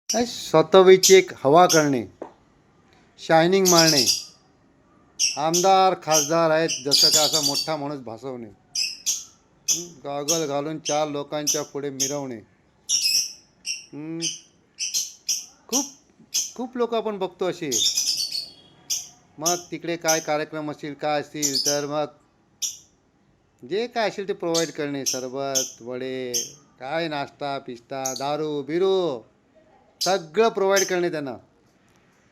काय स्वतःची एक हवा करणे, शायनिंग मारणे, आमदार खासदार आहेत जसं का असा मोठा माणूस भासवणे, गॉगल घालून चार लोकांच्या पुढे मिरवणे. हं, खूप खूप लोक आपण बघतो असे. मग तिकडे काय कार्यक्रम असतील काय असतील तर मग जे काय असेल ते प्रोव्हाइड करणे, सरबत वडे, काय नाश्ता पिस्ता दारू बिरू सगळं प्रोव्हाइड करणे त्यांना.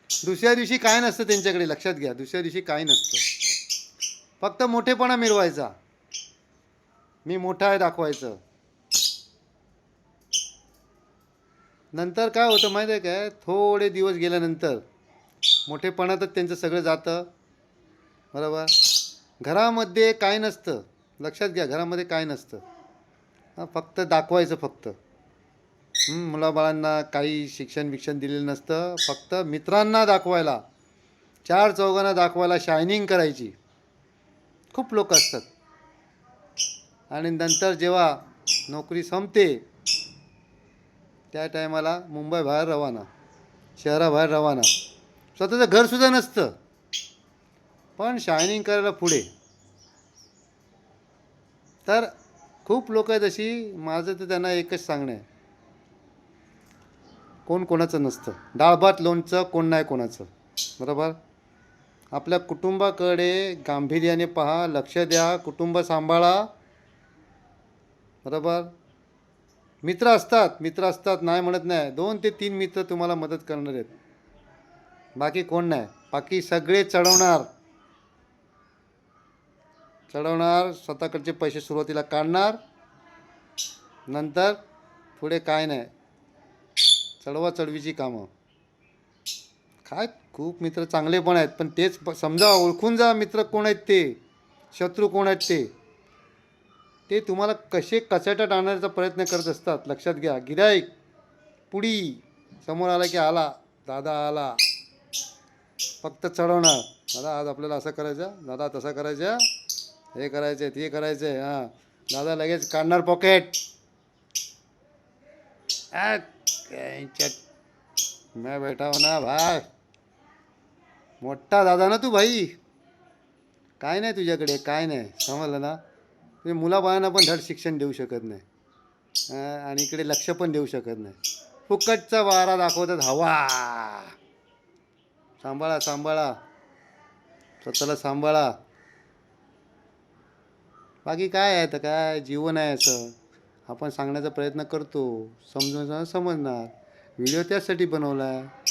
दुसऱ्या दिवशी काय नसतं त्यांच्याकडे, लक्षात घ्या, दुसऱ्या दिवशी काही नसतं. फक्त मोठेपणा मिरवायचा, मी मोठा आहे दाखवायचं. नंतर काय होतं माहिती आहे काय, थोडे दिवस गेल्यानंतर मोठेपणातच त्यांचं सगळं जातं. बरोबर. घरामध्ये काय नसतं, लक्षात घ्या, घरामध्ये काय नसतं. फक्त दाखवायचं फक्त. मुलाबाळांना काही शिक्षण बिक्षण दिलेलं नसतं, फक्त मित्रांना दाखवायला, चार चौघांना दाखवायला शायनिंग करायची. खूप लोक असतात. आणि नंतर जेव्हा नोकरी संपते त्या टायमाला मुंबई बाहेर रवाना, शहराबाहेर रवाना, स्वतःचं घरसुद्धा नसतं पण शायनिंग करायला पुढे. तर खूप लोक आहेत अशी. माझं तर त्यांना एकच सांगणं आहे, कोण कोणाचं नसतं, डाळ भात लोणचं कोण नाही कोणाचं. बरोबर. आपल्या कुटुंबाकडे गांभीर्याने पहा, लक्ष द्या, कुटुंब सांभाळा. बरोबर. मित्र असतात, मित्र असतात, नाही म्हणत नाही, 2 ते 3 मित्र तुम्हाला मदत करणार आहेत, बाकी कोण नाही. बाकी सगळे चढवणार चढवणार, स्वतःकडचे पैसे सुरुवातीला काढणार, नंतर पुढे काय नाही, चढवा चढवीची कामं. काय खूप मित्र चांगले पण आहेत, पण तेच समजा, ओळखून जा मित्र कोण आहेत ते, शत्रू कोण आहेत ते. ते तुम्हाला कसे कचाट्यात आणण्याचा प्रयत्न करत असतात, लक्षात घ्या. गिराईक पुडी समोर आला की आला, दादा आला, फक्त चढवणार. दादा आज आपल्याला असं करायचं, दादा तसं करायचं, हे करायचं ते करायचं आहे, हां. दादा लगेच काढणार पॉकेट. मैं बैठा हो ना भाई, मोठा दादा ना तू भाई, काय नाही तुझ्याकडे, काय नाही, समजलं ना. तुम्ही मुलाबाळांना पण धड शिक्षण देऊ शकत नाही, आणि इकडे लक्ष पण देऊ शकत नाही. फुकटचा वारा दाखवतात, हवा. सांभाळा सांभाळा, स्वतःला सांभाळा. बाकी काय आहे तर काय, जीवन आहे असं. आपण सांगण्याचा प्रयत्न करतो, समजून समजणार. व्हिडिओ त्यासाठी बनवला आहे.